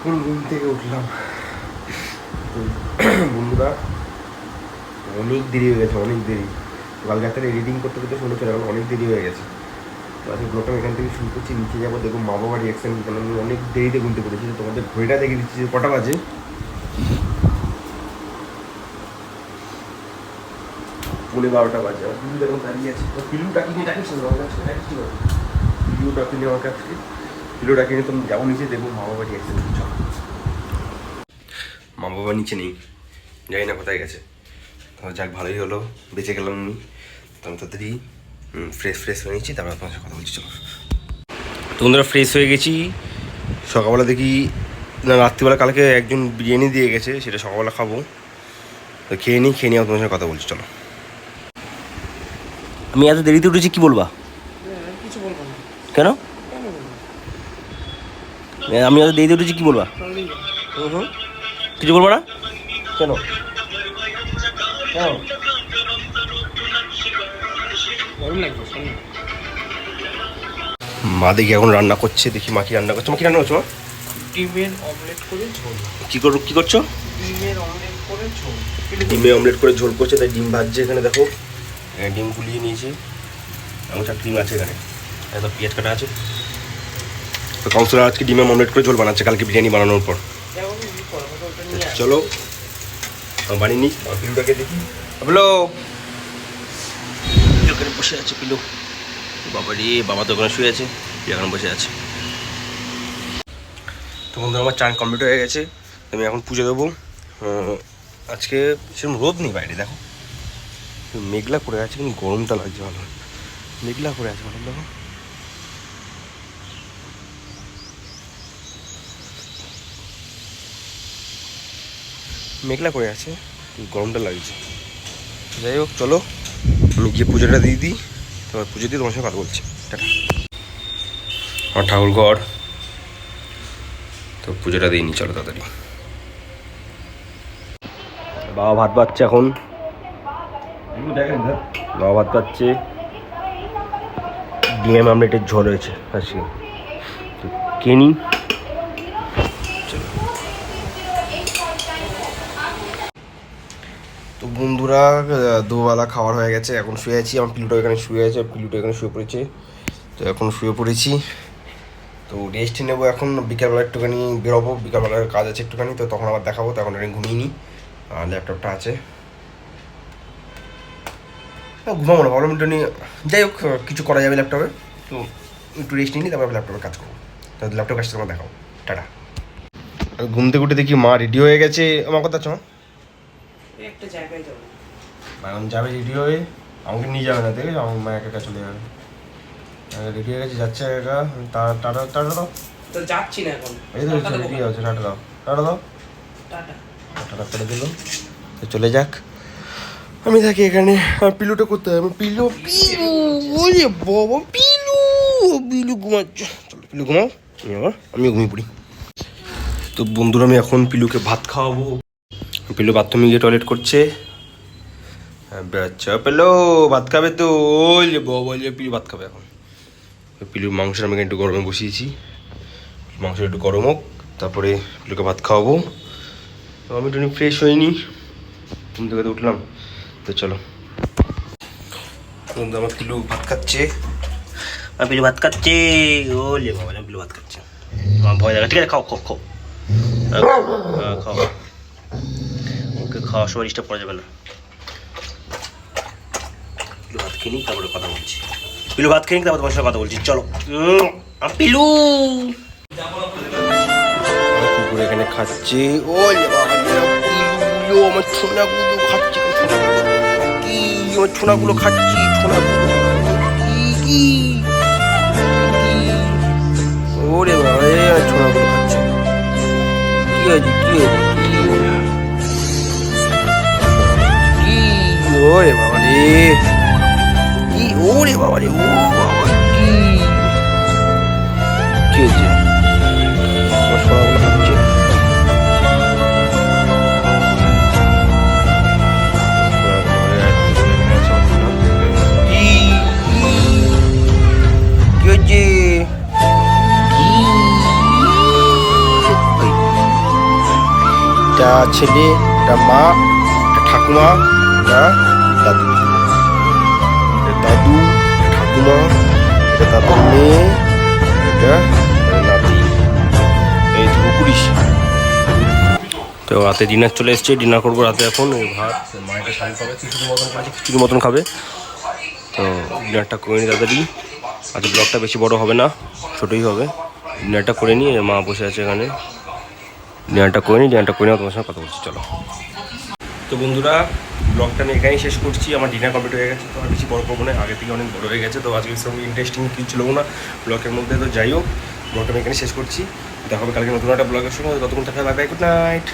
এখন ঘুম থেকে উঠলাম। তো বন্ধুরা অনেক দেরি হয়ে গেছে, অনেক দেরি। কাল রাতে এডিটিং করতে করতে শুনেছিল, এখন অনেক দেরি হয়ে গেছে। তো আজকে ব্লগটা এখান থেকে শুরু করছি। নিচে যাবো, দেখো মা বাবা রিয়াকশান। কারণ আমি অনেক দেরিতে ঘুমতে পড়েছি। তোমাদের ঘড়িটা দেখে দিচ্ছি যে কটা বাজে। 12:30 বাজে। আর পিলু দেখুন দাঁড়িয়ে আছে। তো পিলুটা কিনে ডাকিস না আমার কাছে, ডাকিস না। পিলুটা কিনে আমার কাছে, পিলুটা কিনে তুমি যাবো নিচে, দেখবো মা বাবা রিয়াকশান। চলো। মা বাবা নিচে নেই, জানি না কোথায় গেছে। তো যাক, ভালোই হলো, বেঁচে গেলাম আমি। তো আমি তাড়াতাড়ি ফ্রেশ হয়ে নিচ্ছি, তারপর আপনার সাথে কথা বলছি। চলো। তো বন্ধুরা ফ্রেশ হয়ে গেছি। সকালবেলা দেখি না, রাত্রিবেলা কালকে একজন বিরিয়ানি দিয়ে গেছে, সেটা সকালবেলা খাবো। তো খেয়ে নিই, খেয়ে নিয়ে তোমার সঙ্গে কথা বলছি। চলো। আমি এত দেরিতে উঠেছি, কি বলবা? কিছু বলবো না। কেন? আমি এত দেরিতে উঠেছি, কি বলবা? হুম, কিছু বলবো না। কেন কেন? গরম লাগবে শোনো। মা দেখি এখন রান্না করছে, দেখি মা কি রান্না করছো। মা কি রান্না করছো? মা ডিমের অমলেট করে ঝোল। কি করছো? ডিমের অমলেট করে ঝোল। ডিমে অমলেট করে ঝোল করছে, তাই ডিম ভাজছে। এখানে দেখো, এখানে ডিম গুলিয়ে নিয়েছি। আমার চার ডিম আছে এখানে, এত পেঁয়াজ কাটা আছে। তো কাউন্সিলর আজকে ডিমে অমলেট করে ঝোল বানাচ্ছে, কালকে বিরিয়ানি বানানোর পর। চলো বানিয়ে নিই। আমার পিলুটাকে দেখি। হ্যালো, ওখানে বসে আছে পিলু। বাবা রে, বাবা তো ওখানে শুয়ে আছে, এখানে বসে আছে। তো বন্ধু আমার চান কমপ্লিট হয়ে গেছে। আমি এখন পুজো দেবো। আজকে সেরকম রোদ নেই বাইরে, দেখো মেঘলা করে আছে, কিন্তু গরমটা লাগছে ভালো। মেঘলা করে আছে ভালো, দেখো। মেঘলা করে আছে, গরমটা লাগছে। যাই হোক, চলো আমি গিয়ে পুজোটা দিয়ে দিই। তোমার পুজো দিয়ে তোমার সঙ্গে কথা বলছি। টাটা। আমার ঠাকুর ঘর, তো পুজোটা দিয়ে নি, চলো তাড়াতাড়ি। বাবা ভাত পাচ্ছে এখন, বাবা ভাত পাচ্ছে। ডিম আমলেটের ঝোল হয়েছে আজকে, তো কেনি। তো বন্ধুরা দুবেলা খাবার হয়ে গেছে, এখন শুয়ে আছি। আমার পিলুটা এখানে শুয়ে আছে, পিলুটা এখানে শুয়ে পড়েছে। তো এখন শুয়ে পড়েছি, তো রেস্ট নেবো। এখন বিকালবেলা একটুখানি বেরোবো, বিকালবেলার কাজ আছে একটুখানি, তো তখন আবার দেখাবো। তখন আমি ঘুমিয়ে নিই, আর ল্যাপটপটা আছে, ঘুমাবো না, ভাবলাম একটু নিয়ে। যাই হোক, কিছু করা যাবে ল্যাপটপে, তো একটু রেস্ট নিই, তারপর ল্যাপটপে কাজ করবো। তো ল্যাপটপ কাজটা তোমার দেখাবো। টাটা। ঘুম থেকে উঠে দেখি মা রেডি হয়ে গেছে। আমার কথা চো, একটা জায়গায় যাবো। এখন যাবে রেডি হয়ে, আমাকে নিয়ে যাবে না, দেখে আমার মা একা একা চলে যাবে। রেডি হয়ে গেছে, যাচ্ছে একা। টাটা টাটা দাও। তো যাচ্ছি না এখন। এই তো রেডি হচ্ছে, টাটা দাও, টাটা দাও। টাটা। টাটা করে দিল, তো চলে যাক। আমি থাকি এখানে। আর পিলুটা করতে হবে। আমি পিলু পিলু ওরে বাবা, পিলু পিলু ঘুমাচ্ছে। চলো পিলু ঘুমাও, আমিও ঘুমিয়ে পড়ি। তো বন্ধুরা আমি এখন পিলুকে ভাত খাওয়াবো। পিলু বাথরুমে গিয়ে টয়লেট করছে। আচ্ছা পেলো ভাত খাবে তো? ওই যে বাবা, পিলু ভাত খাবে এখন। পিলুর মাংসটা আমি একটু গরমে বসিয়েছি, মাংসটা একটু গরম হোক, তারপরে পিলুকে ভাত খাওয়াবো। তো আমি একটু ফ্রেশ হইনি, ঘুম থেকে তো উঠলাম। তো চলো বন্ধু, আমার পিলু ভাত খাচ্ছে। আমার পিলু ভাত খাচ্ছে। ও লে বাবা, পিলু ভাত খাচ্ছে। আমার ভয় লাগে। ঠিক আছে, খাও খাও খাও খাও। ওকে খাওয়ার সময় ডিস্টার্ব করা যাবে না। পিলু ভাত খেয়ে নিই, তারপরে কথা বলছি। পিলু ভাত খেয়ে নিই, তারপর তোমার সাথে কথা বলছি। চলো। পিলু কুকুর এখানে খাচ্ছে। ও লে বাবা, পিলু আমার ছোনাগুলো খাচ্ছে। কি আমার ছোনাগুলো খাচ্ছি, ছোনাগুলো কি ওরে বাবা, আমার ছোনাগুলো খাচ্ছে। কি হয়েছে, কি হয়েছে, কি ওরে বাবা রে, কি ওরে বাবা রে, ও বাবা কি হয়েছে? আমার ছোনাগুলো খাচ্ছে। কি হয়েছে? এটা ছেলে, এটা মা, এটা ঠাকুমা, এটা দাদু। এটা দাদু, ঠাকুমা, এটা দাদুর মেয়ে, এটা নাতি। এই তো পুলিশ। তো রাতে ডিনার চলে এসছে, ডিনার করবো রাতে এখন। ওই ভাত মায়ের শাড়ি খাবে, খিচুড়ির মতন করেছে, খিচুড়ির মতন খাবে। তো ডিনারটা করে নিই তাড়াতাড়ি। আজকে ব্লগটা বেশি বড় হবে না, ছোটোই হবে। ডিনারটা করে নিই, মা বসে আছে এখানে। ডিনারটা করে নিই তোমার সঙ্গে কথা বলছি, চলো। তো বন্ধুরা, ব্লগটা আমি এখানেই শেষ করছি। আমার ডিনার কমপ্লিট হয়ে গেছে, তো আর বেশি বড় করবো না, আগে থেকে অনেক বড় হয়ে গেছে। তো আজকে সেরকম ইন্টারেস্টিং কিছু ছিল না ব্লগের মধ্যে। তো যাই হোক, ব্লগটা আমি এখানে শেষ করছি। দেখা হবে কালকে নতুন একটা ব্লগের সঙ্গে। ততক্ষণ থাকা, বাই বাই, গুড নাইট।